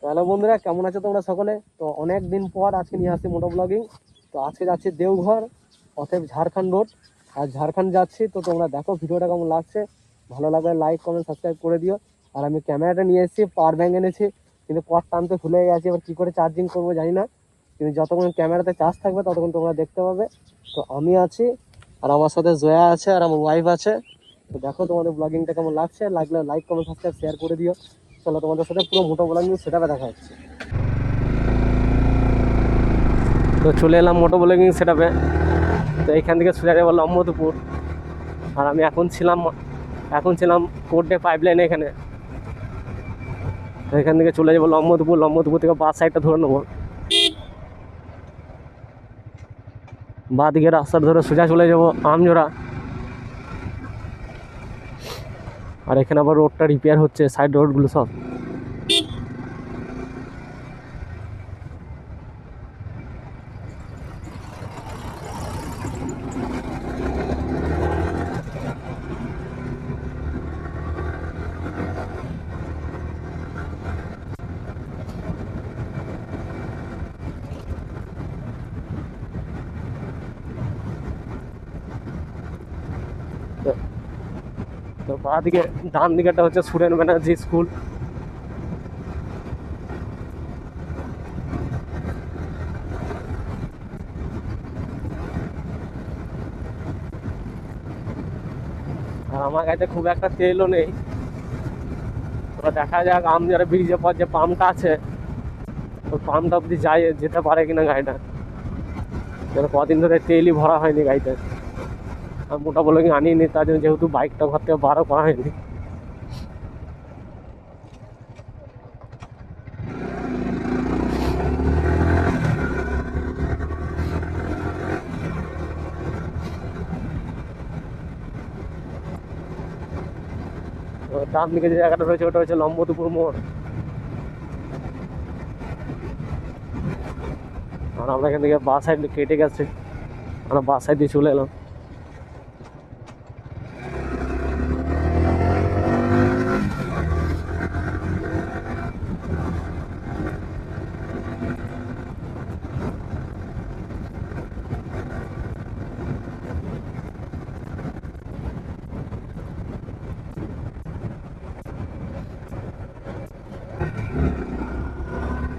Hello বন্ধুরা, কেমন আছো তোমরা সকলে? তো অনেক দিন পর আজকে নিয়ে আসছি মোটো ব্লগিং। তো আজকে যাচ্ছি দেওঘর, অতএব ঝাড়খণ্ড রোড। আর ঝাড়খণ্ড যাচ্ছি, তো তোমরা দেখো ভিডিওটা কেমন লাগছে। ভালো লাগলে লাইক কমেন্ট সাবস্ক্রাইব করে দিও। আর আমি ক্যামেরাটা নিয়ে এসেছি, পাওয়ার ব্যাঙ্ক এনেছি, কিন্তু কর্ড টানতে ভুলে গেছি। এবার কী করে চার্জিং করবো জানি না, কিন্তু যতক্ষণ ক্যামেরাতে চার্জ থাকবে ততক্ষণ তোমরা দেখতে পাবে। তো আমি আছি, আর আমার সাথে জয়া আছে, আর আমার ওয়াইফ আছে। তো দেখো তোমাদের ব্লগিংটা কেমন লাগছে, লাগলে লাইক কমেন্ট সাবস্ক্রাইব শেয়ার করে দিও। চলো তোমাদের সাথে পুরো মোটো ব্লগিং সেটাপে দেখা হচ্ছে। তো চলে এলাম মোটো ব্লগিং সেটাপে। তো এইখান থেকে সোজা যাবো লম্বদপুর। আর আমি এখন ছিলাম কোর্টে পাইপলাইনে এখানে। তো এখান থেকে চলে যাবো লম্বদপুর। লম্বদপুর থেকে বাস সাইডটা ধরে নেবো, বাঁ দিকে রাস্তা ধরে সোজা চলে যাবো আমজোড়া। আর এখানে আবার রোডটা রিপেয়ার হচ্ছে, সাইড রোডগুলো সব। তো বাঁ দিকে, ডান দিকেটা হচ্ছে সুরেন ব্যানার্জি স্কুল। আর আমার কাছে খুব একটা তেলও নেই। তো দেখা যাক আমজোড়া ব্রিজের পর যে পাম্পটা আছে, ওই পাম্পটা অব্দি যেতে পারে কিনা গাড়িটা। কদিন ধরে তেলই ভরা হয়নি গাড়িতে। আর মোটা বলে আনিনি, তার জন্য, যেহেতু বাইকটা ঘর থেকে বারও করা হয়নি। ডান দিকে যে জায়গাটা রয়েছে ওটা হচ্ছে লম্বদপুর মোড়। আর আমরা এখান থেকে বাস সাইড কেটে গেছে, আমরা বাস সাইড দিয়ে চলে এলাম।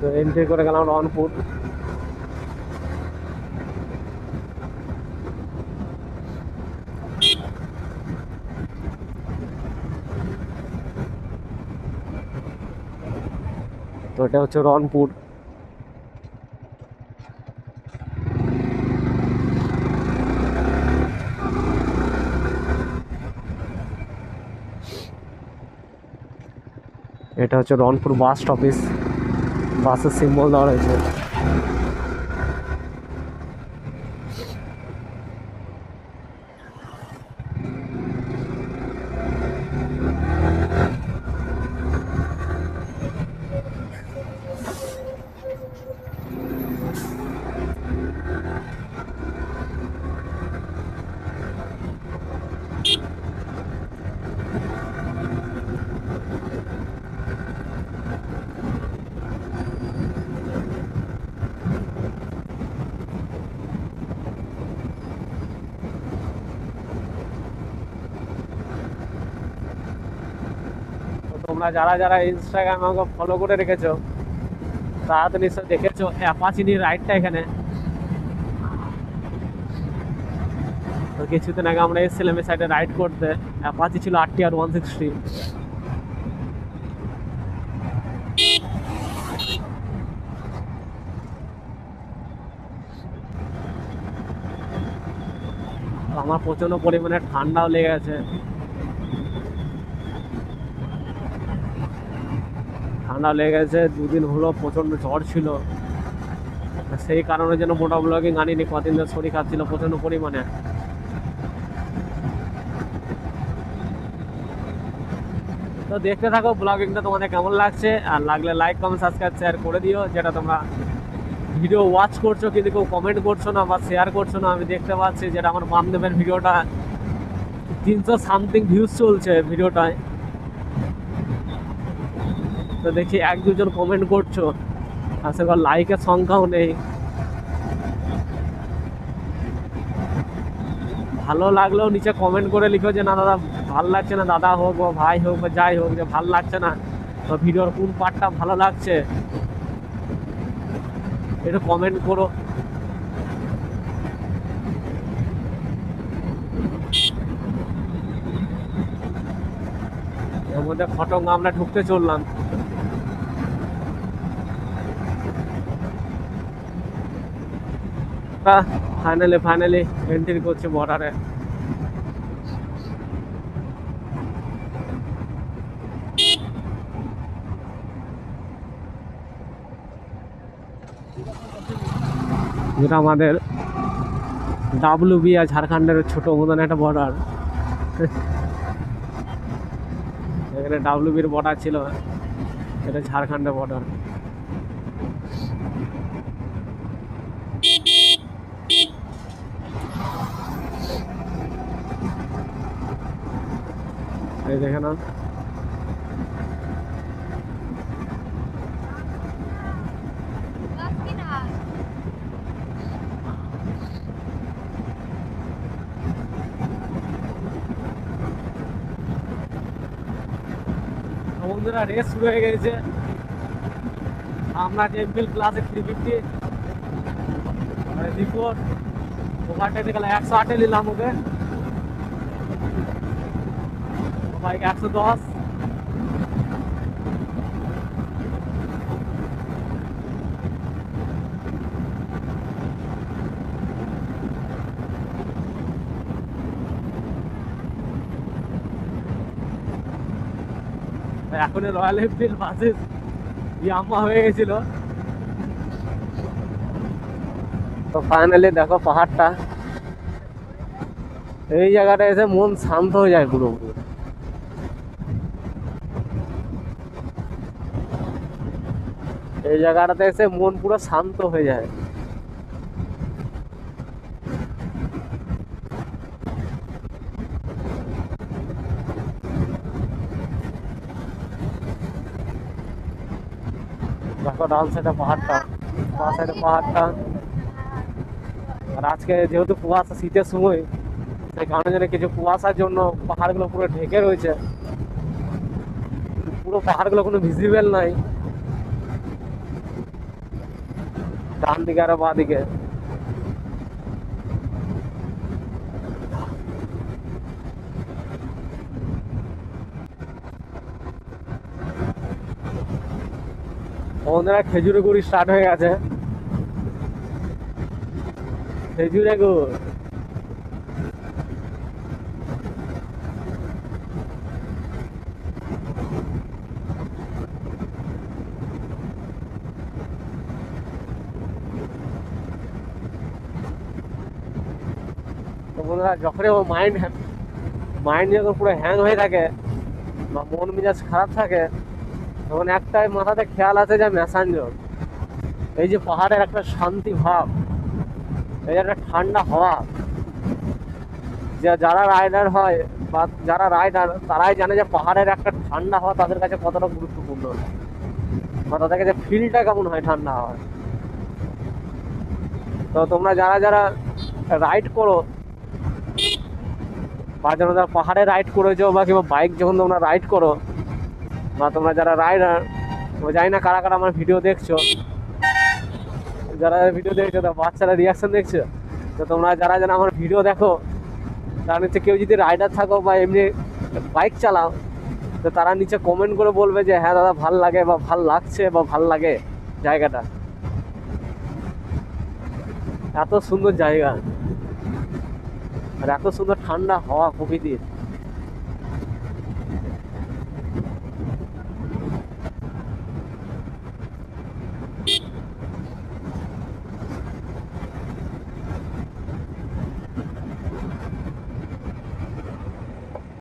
তো এন্ট্রি করে গেলাম রনপুর। তো এটা হচ্ছে রনপুর। এটা হচ্ছে রনপুর বাস স্টপেজ, বাসের সিম্বল দেওয়া রয়েছে। তোমরা যারা যারা ইনস্টাগ্রামে আমাকে ফলো করে রেখেছো তারা তো নিশ্চয় দেখেছো অ্যাপাচিনির রাইডটা এখানে। তো কিছুদিন আগে আমরা এসেছিলাম এই সাইডে রাইড করতে। অ্যাপাচি ছিল RTR 160। আমার প্রচন্ড পরিমাণে ঠান্ডাও লেগে গেছে। দুদিন হলো প্রচন্ড জ্বর ছিল, সেই কারণে যেন মোটা ব্লগিং আনিনি। কদিন ধরে শরীর খাচ্ছিল প্রচন্ড পরিমাণে। তো দেখতে থাকো ব্লগিংটা, তোমাদের কেমন লাগছে। আর লাগলে লাইক কমেন্ট সাবস্ক্রাইব শেয়ার করে দিও। যেটা তোমরা ভিডিও ওয়াচ করছো কিন্তু কেউ কমেন্ট করছো না বা শেয়ার করছো না, আমি দেখতে পাচ্ছি। যেটা আমার বামদেবের ভিডিওটা 300 সামথিং ভিউজ চলছে ভিডিওটায়। তো দেখি এক দুজন কমেন্ট করছো, আশা করি লাইকের সংখ্যাও নেই। ভালো লাগলেও নিচে কমেন্ট করে লিখো যে না দাদা ভালো লাগছে না, দাদা হোক বা ভাই হোক বা যাই হোক, যে ভালো লাগছে না তো ভিডিওর কোন পার্টটা ভালো লাগছে একটু কমেন্ট করো। এর মধ্যে ফটং আমরা ঢুকতে চললাম। ফাইনালি এন্ট্রি করছে বর্ডারে। যেটা আমাদের ডাব্লিউবি আর ঝাড়খণ্ডের ছোট মতন একটা বর্ডার। এখানে ডাব্লিউবির বর্ডার ছিল, এটা ঝাড়খণ্ডের বর্ডার। এই দেখে না, বন্ধুরা রেস শুরু হয়ে গেছে। আমরা যে এমপিএল ক্লাসে 350 রিপোর্ট ওভারটেক গেলে 108 নিলাম ওকে, বাইক 110। এখন রয়্যাল এনফিল্ড বাসেস ইয়ামা হয়ে গেছিল। তো ফাইনালি দেখো পাহাড়টা, এই জায়গাটা এসে মন শান্ত হয়ে যায় পুরোপুরি। এই জায়গাটাতে এসে মন পুরো শান্ত হয়ে যায়। দেখো ডান সাইডে পাহাড়টা, বাঁ সাইডে পাহাড়টা। আর আজকে যেহেতু কুয়াশা, শীতের সময়, সেই কারণে যেন কিছু কুয়াশার জন্য পাহাড়গুলো পুরো ঢেকে রয়েছে, পুরো পাহাড়গুলো কোনো ভিজিবল নাই ডান দিকে আর বাঁ দিকে। আমাদের খেজুরে গুড়ি স্টার্ট হয়ে গেছে, খেজুরে গুড়। তো বন্ধুরা যখনই আমার মাইন্ড যখন পুরো হ্যাং হয়ে থাকে বা মন মেজাজ খারাপ থাকে, তখন একটাই মাথাতে খেয়াল আছে যে ম্যাসাঞ্জর। এই যে পাহাড়ের একটা শান্তি ভাব, এই একটা ঠান্ডা হাওয়া, যে যারা রাইডার হয় বা যারা রাইডার তারাই জানে যে পাহাড়ের একটা ঠান্ডা হাওয়া তাদের কাছে কতটা গুরুত্বপূর্ণ, বা তাদের কাছে ফিলটা কেমন হয় ঠান্ডা হাওয়া। তো তোমরা যারা যারা রাইড করো, বা যারা পাহাড়ে রাইড করেছো, বা কিংবা বাইক যখন তোমরা রাইড করো, বা তোমরা যারা রাইডার, জানি না কারা কারা আমার ভিডিও দেখছো, যারা ভিডিও দেখছো তা বাচ্চারা রিয়াকশন দেখছো, তো তোমরা যারা যারা আমার ভিডিও দেখো, তার নিচে কেউ যদি রাইডার থাকো বা এমনি বাইক চালাও, তো তারা নিচে কমেন্ট করে বলবে যে হ্যাঁ দাদা ভাল লাগে বা ভাল লাগছে বা ভাল লাগে জায়গাটা। এত সুন্দর জায়গা আর এত সুন্দর ঠান্ডা হাওয়া প্রকৃতির।